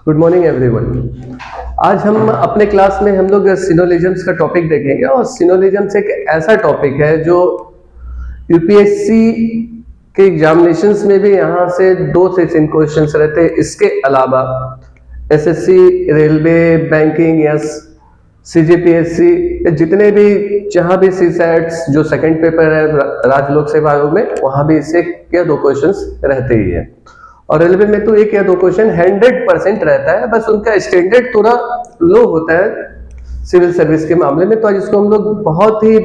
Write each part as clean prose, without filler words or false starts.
Good morning everyone. आज हम अपने क्लास में हम लोग सिनोलिज्म्स का टॉपिक देखेंगे और सिनोलिज्म्स एक ऐसा टॉपिक है जो यूपीएससी के एग्जामिनेशंस में भी यहाँ से 2 से 3 क्वेश्चंस रहते हैं। इसके अलावा एसएससी, रेलवे, बैंकिंग या सीजीपीएससी जितने भी जहाँ भी सीसैट्स जो सेकंड पेपर है राज्य लोक सेवा आयोग में, वहाँ भी इससे 1 या 2 क्वेश्चंस रहते ही है। और रेलवे में तो 1 या 2 क्वेश्चन 100% रहता है, बस उनका स्टैंडर्ड थोड़ा लो होता है सिविल सर्विस के मामले में। तो आज इसको हम लोग बहुत ही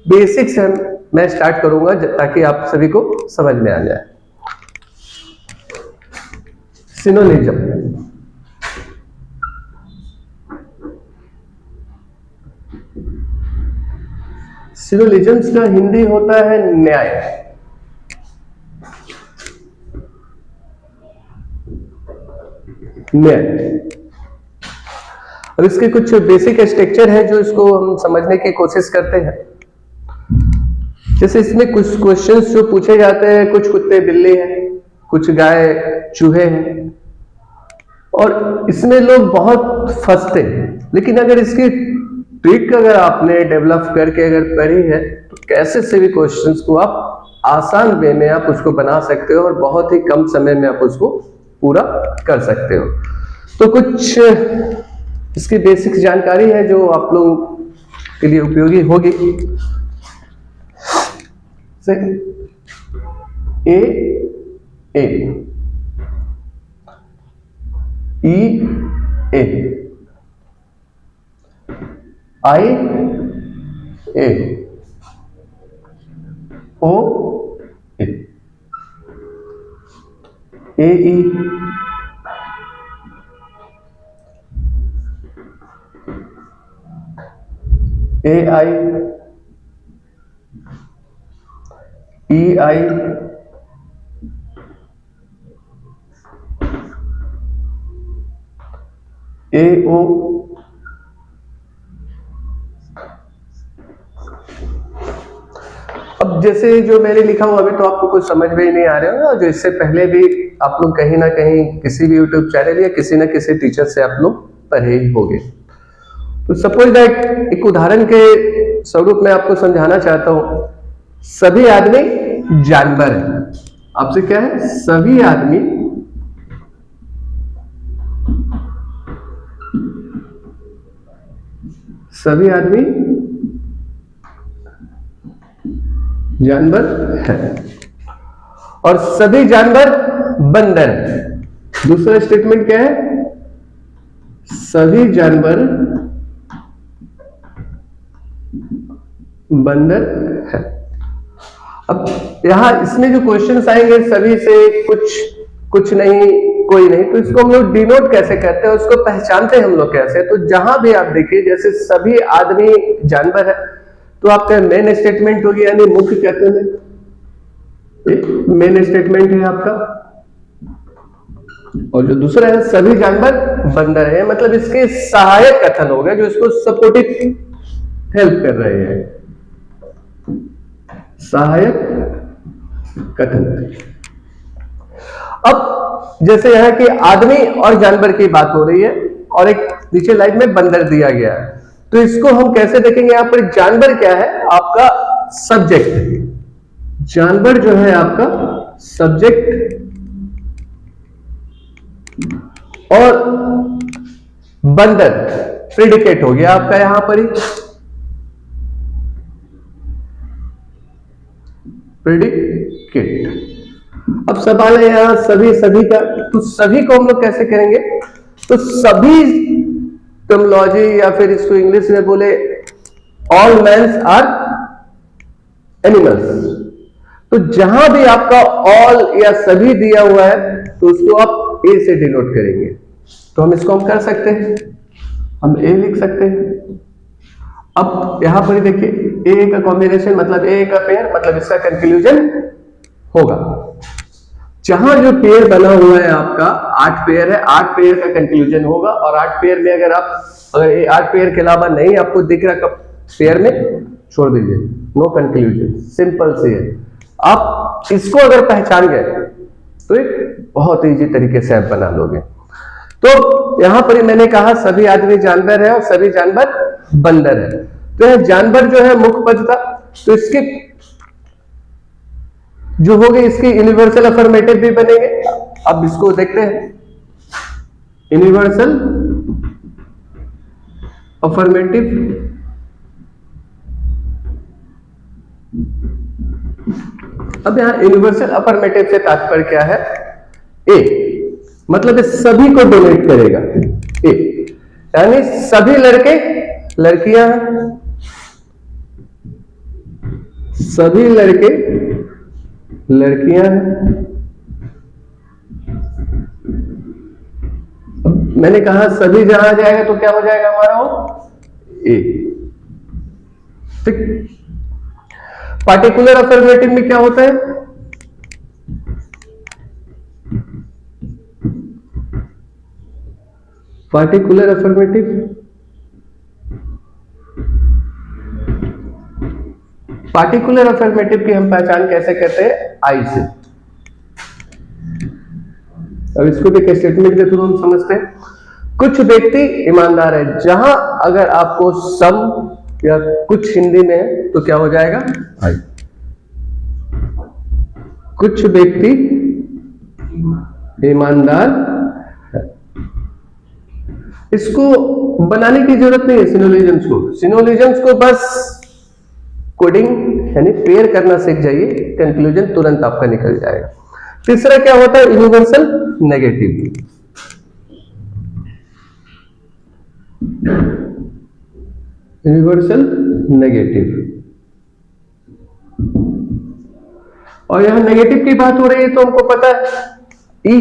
बेसिक से मैं स्टार्ट करूंगा ताकि आप सभी को समझ में आ जाए। सिनोनिज्म, सिनोनिज्म्स का हिंदी होता है न्याय। और इसके कुछ बेसिक स्ट्रक्चर है जो इसको हम समझने की कोशिश करते हैं। जैसे इसमें कुछ क्वेश्चंस जो पूछे जाते हैं, कुछ कुत्ते बिल्ली हैं, कुछ गाय चूहे हैं, और इसमें लोग बहुत फंसते हैं। लेकिन अगर इसकी ट्रिक अगर आपने डेवलप करके अगर पढ़ी है तो कैसे से भी क्वेश्चंस को आप आसान वे में आप उसको बना सकते हो और बहुत ही कम समय में आप उसको पूरा कर सकते हो। तो कुछ इसकी बेसिक जानकारी है जो आप लोगों के लिए उपयोगी होगी। ए ई ए आई ए ओ ए ई ए आई ई आई ए ओ अब जैसे जो मैंने लिखा हुआ अभी तो आपको कुछ समझ में ही नहीं आ रहा होगा, जो इससे पहले भी आप लोग कहीं ना कहीं किसी भी यूट्यूब चैनल या किसी ना किसी टीचर से आप लोग पढ़े ही होंगे। तो सपोज दैट एक उदाहरण के स्वरूप में आपको समझाना चाहता हूं। सभी आदमी जानवर है। आपसे क्या है? सभी आदमी जानवर है और सभी जानवर बंदर है। दूसरा स्टेटमेंट क्या है? सभी जानवर बंदर है। अब यहां इसमें जो क्वेश्चंस आएंगे सभी से कुछ नहीं, कोई नहीं, तो इसको हम लोग डिनोट कैसे करते हैं, उसको पहचानते हैं हम लोग कैसे? तो जहां भी आप देखिए जैसे सभी आदमी जानवर है तो आपका मेन स्टेटमेंट हो गया, यानी मुख्य कहते हैं मेन स्टेटमेंट है आपका। और जो दूसरा है सभी जानवर बंदर है, मतलब इसके सहायक कथन हो गए जो इसको सपोर्टिव हेल्प कर रहे हैं, सहायक कथन। अब जैसे यहां कि आदमी और जानवर की बात हो रही है और एक नीचे लाइन में बंदर दिया गया है, तो इसको हम कैसे देखेंगे? यहां पर जानवर क्या है? आपका सब्जेक्ट। जानवर जो है आपका सब्जेक्ट और बंदर प्रेडिकेट हो गया आपका यहां पर ही, प्रेडिकेट। अब सवाल है यहां सभी का, तो सभी को हम लोग कैसे करेंगे? तो सभी टर्मिनोलॉजी या फिर इसको इंग्लिश में बोले ऑल मैन्स आर एनिमल्स। तो जहां भी आपका ऑल या सभी दिया हुआ है तो उसको आप ए से डिनोट करेंगे। तो हम इसको हम कर सकते हैं, हम ए लिख सकते हैं। अब यहां पर देखिए ए का कॉम्बिनेशन मतलब ए का पेयर, मतलब इसका कंक्लूजन होगा। जहां जो पेयर बना हुआ है आपका 8 पेयर है, 8 पेयर का कंक्लूजन होगा। और 8 पेयर में अगर 8 पेयर के अलावा नहीं आपको दिख रहा पेयर में, छोड़ दीजिए, नो कंक्लूजन, सिंपल सी है। आप इसको अगर पहचान गए तो एक बहुत इजी तरीके से आप बना लोगे। तो यहां पर ही मैंने कहा सभी आदमी जानवर है और सभी जानवर बंदर है। तो यह जानवर जो है मुख्य पद था, तो इसके जो हो गए इसके यूनिवर्सल अफर्मेटिव भी बनेंगे। अब इसको देखते हैं, यूनिवर्सल अफर्मेटिव। अब यहां यूनिवर्सल अफर्मेटिव से तात्पर्य क्या है? ए मतलब ये सभी को डोनेट करेगा, ए यानी सभी लड़के लड़कियां, सभी लड़के लड़कियां हैं। मैंने कहा सभी जहां आ जाएगा तो क्या हो जाएगा हमारा वो ए। ठीक, पार्टिकुलर अफर्मेटिव में क्या होता है? पार्टिकुलर अफर्मेटिव पार्टिकुलर अफर्मेटिव की हम पहचान कैसे करते हैं? आई से। अब इसको भी एक स्टेटमेंट के थ्रू हम समझते हैं। कुछ व्यक्ति ईमानदार है, जहां अगर आपको सम या कुछ हिंदी में है तो क्या हो जाएगा? आई। कुछ व्यक्ति ईमानदार है। इसको बनाने की जरूरत नहीं है सिनोलिजम्स को। सिनोलिजम्स को बस कोडिंग यानी पेयर करना सीख जाइए, कंक्लूजन तुरंत आपका निकल जाएगा। तीसरा क्या होता है? Universal negative. यूनिवर्सल नेगेटिव, और यहां नेगेटिव की बात हो रही है तो हमको पता है ई।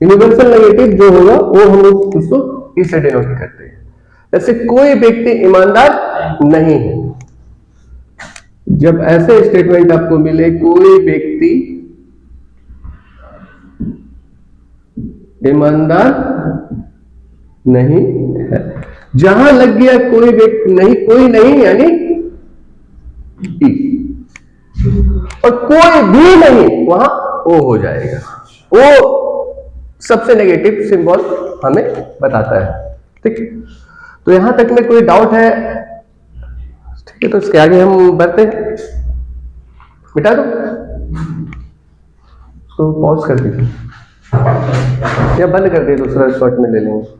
यूनिवर्सल नेगेटिव जो होगा वो हम लोग उसको ई से डिनोट करते हैं। जैसे कोई व्यक्ति ईमानदार नहीं है, जब ऐसे स्टेटमेंट आपको मिले कोई व्यक्ति ईमानदार नहीं है, जहां लग गया कोई व्यक्ति नहीं, कोई नहीं यानी ई, और कोई भी नहीं वहां ओ हो जाएगा। ओ सबसे नेगेटिव सिंबल हमें बताता है। ठीक, तो यहां तक में कोई डाउट है? ठीक है, तो इसके आगे हम बढ़ते हैं। मिटा दो उसको, पॉज कर दीजिए या बंद कर दिए, दूसरा शॉट में ले लेंगे।